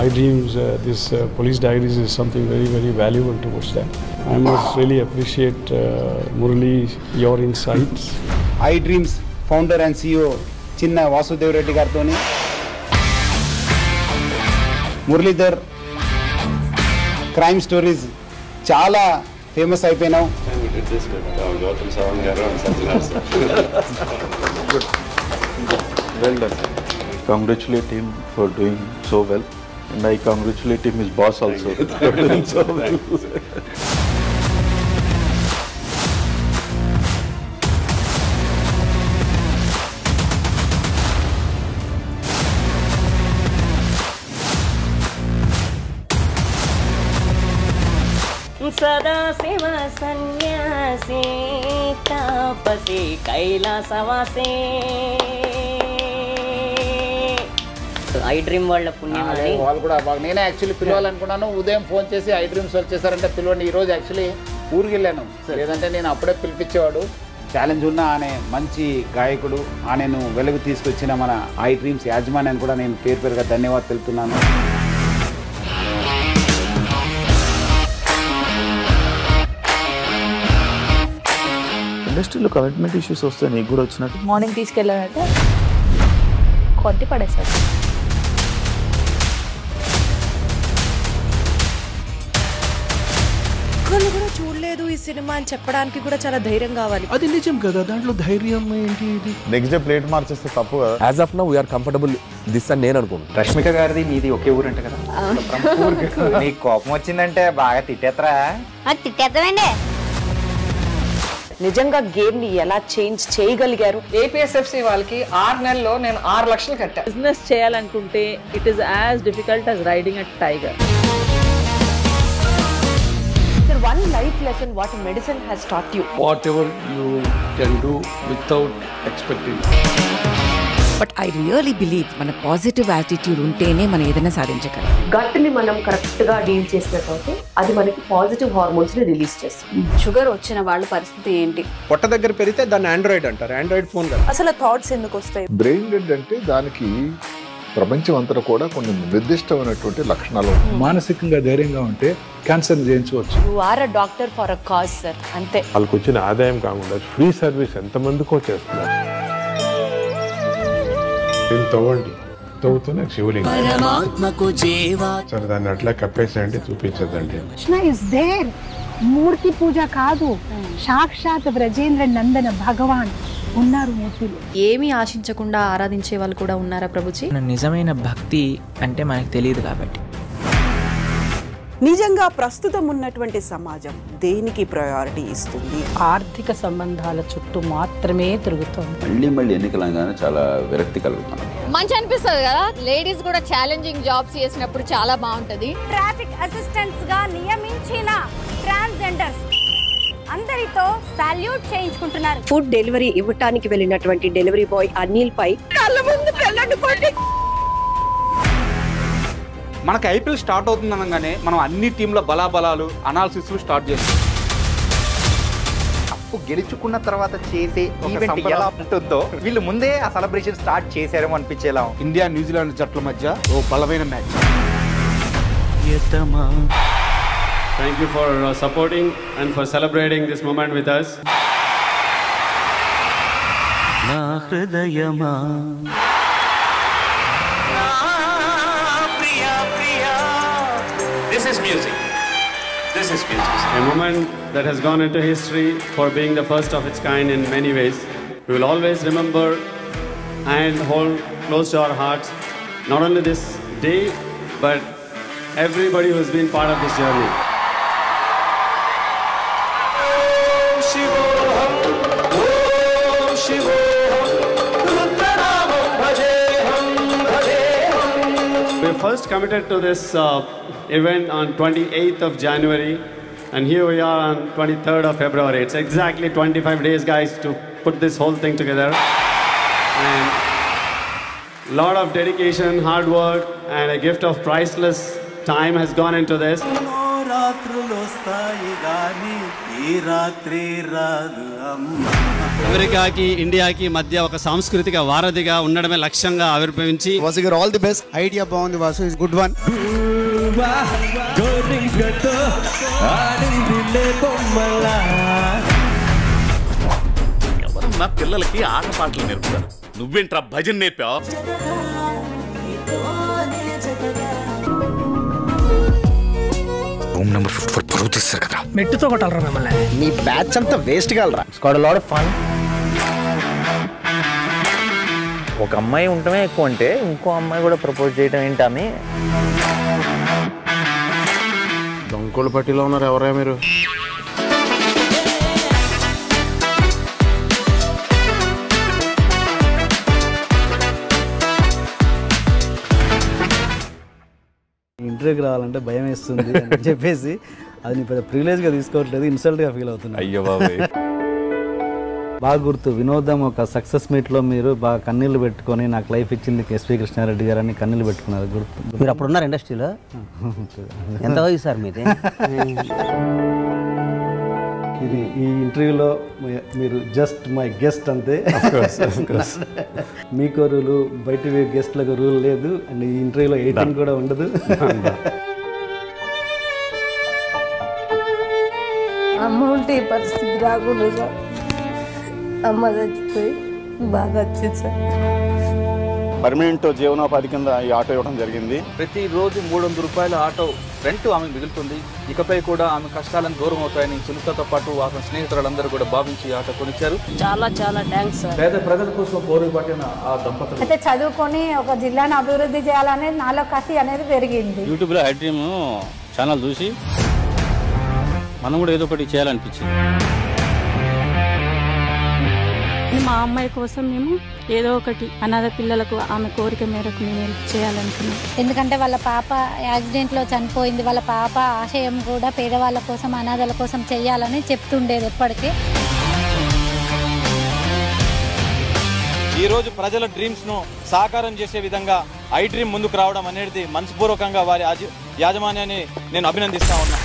iDreams, this Police Diaries is something very, very valuable towards that. I must really appreciate Murali, your insights. iDreams founder and CEO Chinna Vasudev Reddy gartoni Muralidhar crime stories చాలా famous అయిపోయినావు. Well done. Congratulate him for doing so well, and I congratulate him, his boss also. For doing so well. సదా శివ సన్యాసి తాపసి కైలాసవాసే iDream వాళ్ళ పుణ్యం అని వాళ్ళు కూడా నేనే actually పిలవాలనుకున్నాను. ఉదయం ఫోన్ చేసి iDreams వాళ్ళు చేశారంటే పిలవండి, ఈరోజు యాక్చువల్లీ ఊరికి వెళ్ళాను. లేదంటే నేను అప్పుడే పిలిపించేవాడు. ఛాలెంజ్ ఉన్న అనే మంచి గాయకుడు ఆయనను వెలుగు తీసుకొచ్చిన మన iDreams యాజమాన్యాన్ని కూడా నేను పేరు పేరుగా ధన్యవాదాలు తెలుపుతున్నాను. ఇండస్ట్రీలో కమిట్మెంట్ ఇష్యూస్ వస్తే నీకు కూడా వచ్చినట్టు మార్నింగ్ తీసుకెళ్ళానంటే కొట్టి పడేసాడు. ఒక్కళ్ళు కూడా చూడలేదు ఈ సినిమా అని చెప్పడానికి కూడా చాలా ధైర్యం కావాలి. అది నిజం కదా, దాంట్లో ధైర్యం ఏంటి? ఇది నెక్స్ట్ డే ప్లేట్ మార్చేస్తే తప్పు కదా. As of now we are comfortable this అని నేను అనుకుంటున్నాను. రష్మిక గారిది మీది ఒకే ఊరు అంట కదా? నీకు కోపం వచ్చిందంటే బాగా తిట్టేత్తరా? తిట్టేద్దామండి. నిజంగా గేమ్ ని ఎలా చేంజ్ చేయగలిగారు? ఏపీఎస్ఎఫ్సి వాళ్ళకి 6 నెలల్లో నేను 6 లక్షలు కట్టా. బిజినెస్ చేయాలనుకుంటే it is as difficult as riding a tiger. Sir, one life lesson what medicine has taught you. Whatever you can do without expecting. But I really believe మన positive attitude ఉంటేనే మనం ఏదైనా సాధించగలం. గట్ ని మనం correct గా deal చేసినట్లయితే అది మనకి పాజిటివ్ హార్మోన్స్ ని రిలీజ్ చేస్తుంది. షుగర్ వచ్చిన వాళ్ళ పరిస్థితి ఏంటి? పొట్ట దగ్గర పెరిగితే దాన్ని ఆండ్రాయిడ్ అంటారు. ఆండ్రాయిడ్ ఫోన్ కదా. అసలు థాట్స్ ఎందుకు వస్తాయి? బ్రెయిన్ డెడ్ అంటే దానికి ప్రపంచం అంతా కూడా కొన్ని నిర్దిష్టమైనటువంటి లక్షణాలు. మానసికంగా ధైర్యంగా ఉంటే క్యాన్సర్ జయించవచ్చు. You are a doctor for a cause sir, అంతే. వాళ్ళకి వచ్చిన ఆదాయం కాకుండా ఫ్రీ సర్వీస్ ఎంతమందికో చేస్తున్నారు. తవ్వండి, తవ్వుతూనే శివలింగం. సరే దాన్ని అట్లా కప్పేసేయండి, చూపించదండి. మూర్తి పూజ కాదు, సాక్షాత్ బ్రజేంద్ర నందన భగవాన్ ఉన్నారు మూర్తిలో. ఏమీ ఆశించకుండా ఆరాధించే వాళ్ళు కూడా ఉన్నారా ప్రభుజీ? నిజమైన భక్తి అంటే మనకు తెలియదు కాబట్టి. నిజంగా ప్రస్తుతం ఉన్నటువంటి సమాజం దేనికి ప్రయారిటీ ఇస్తుంది? ఆర్థిక సంబంధాల చుట్టూ మాత్రమే తిరుగుతోంది. మళ్ళీ ఎన్నికలంగానే చాలా విరక్తి కలుగుతున్నాను. మంచి అనిపిస్తుంది కదా, లేడీస్ కూడా ఛాలెంజింగ్ జాబ్స్ చేసినప్పుడు చాలా బాగుంటది. ట్రాఫిక్ అసిస్టెంట్స్ గా నియమించిన ట్రాన్స్జెండర్స్ అందరితో సాల్యూట్ చేయించుకుంటున్నారు. ఫుడ్ డెలివరీ ఇవ్వటానికి వెళ్ళినటువంటి డెలివరీ బాయ్ అనిల్ పై కళ్ళ ముందు పెళ్ళండుకోండి. మనకి ఐపీఎల్ స్టార్ట్ అవుతుంది అనగానే మనం అన్ని టీంల బలాబలాలు అనాలిసిస్ స్టార్ట్ చేస్తాం. కప్పు గెలుచుకున్న తర్వాత చేసే ఈవెంట్ ఎలా ఉంటుందో వీళ్ళు ముందే ఆ సెలబ్రేషన్ స్టార్ట్ చేశారేమో అనిపించేలా. ఇండియా న్యూజిలాండ్ జట్ల మధ్య ఓ బలమైన match. Thank you for supporting and for celebrating this moment with us. నా హృదయమా This is music. This is music. A moment that has gone into history for being the first of its kind in many ways. We will always remember and hold close to our hearts not only this day but everybody who has been part of this journey. We first committed to this event on 28th of January and here we are on 23rd of February. It's exactly 25 days, guys, to put this whole thing together. And lot of dedication, hard work and a gift of priceless time has gone into this. రాత్రులు వస్తాయి గాని ఈ రాత్రి రాదు అమ్మ. అమెరికాకి ఇండియాకి మధ్య ఒక సాంస్కృతిక వారధిగా ఉండడమే లక్ష్యంగా ఆవిర్భవించి వాసు గారు ఆల్ ది బెస్ట్. ఐడియా బాగుంది వాసు, ఇస్ గుడ్ వన్. ఎవరన్నా పిల్లలకి ఆట పాటలు నేర్పుతారు, నువ్వేంట్రా భజన నేర్పావు? రూమ్ నెంబర్ 54 పరువు తీస్తారు కదా. మెట్టుతో కొట్టాలరా మిమ్మల్ని. నీ బ్యాచ్ అంతా వేస్ట్ కాలరా. స్కాట్ లాట్ ఆఫ్ ఫన్. ఒక అమ్మాయి ఉండటమే ఎక్కువ అంటే ఇంకో అమ్మాయి కూడా ప్రపోజ్ చేయడం ఏంటని. దొంగోళ్ళ పట్టిలో ఉన్నారు ఎవరా మీరు? ఇంటర్వ్యూకి రావాలంటే భయం వేస్తుంది అని చెప్పేసి అది నీ పెద్ద ప్రివిలేజ్గా తీసుకోవట్లేదు, ఇన్సల్ట్గా ఫీల్ అవుతుంది. అయ్యో బాబాయ్. బాగా గుర్తు వినోదం ఒక సక్సెస్ మీట్లో మీరు బాగా కన్నీళ్ళు పెట్టుకొని నాకు లైఫ్ ఇచ్చింది ఎస్పీ కృష్ణారెడ్డి గారు అని కన్నీళ్ళు పెట్టుకున్నారు. గుర్తు. మీరు అప్పుడు ఉన్నారు ఇండస్ట్రీలో? ఎంత వయసు సార్ మీది? ఇది ఈ ఇంటర్వ్యూలో మీరు జస్ట్ మై గెస్ట్ అంతే. మీకు రూలు బయట గెస్ట్లకు రూల్ లేదు అండ్ ఈ ఇంటర్వ్యూలో 18 కూడా ఉండదు. అమ్మ ఉంటే ఈ పరిస్థితి రాకుండా సార్, అమ్మ చచ్చిపోయి బాగా వచ్చింది సార్. పర్మనెంట్ జీవనోపాధి కింద ఈ ఆటో ఇవ్వడం జరిగింది. ప్రతిరోజు 300 రూపాయల ఆటో రెంట్ ఆమె మిగులుతుంది. ఇకపై కూడా ఆమె కష్టాలను దూరం అవుతాయని సునీతతో పాటు ఆమె స్నేహితులందరూ కూడా భావించి ఆటో కొనిచ్చారు. చాలా చాలా థ్యాంక్స్ సార్. పేద ప్రజల కోసం పోరు పట్టిన ఆ దంపతులు అయితే చదువుకొని ఒక జిల్లాను అభివృద్ధి చేయాలనేది నాలో కసి అనేది పెరిగింది. యూట్యూబ్లో ఐడ్రీమ్ ఛానల్ చూసి మనం కూడా ఏదో ఒకటి చేయాలనిపించింది. మా అమ్మాయి కోసం మేము ఏదో ఒకటి అనాథ పిల్లలకు ఆమె కోరిక మేరకు మేము చేయాలనుకున్నాం. ఎందుకంటే వాళ్ళ పాప యాక్సిడెంట్లో చనిపోయింది. వాళ్ళ పాప ఆశయం కూడా పేదవాళ్ళ కోసం అనాథల కోసం చేయాలని చెప్తుండేది ఎప్పటికీ. ఈరోజు ప్రజల డ్రీమ్స్ను సాకారం చేసే విధంగా ఐడ్రీమ్ ముందుకు రావడం అనేది మనస్పూర్వకంగా వారి యాజమాన్యాన్ని నేను అభినందిస్తా ఉన్నా.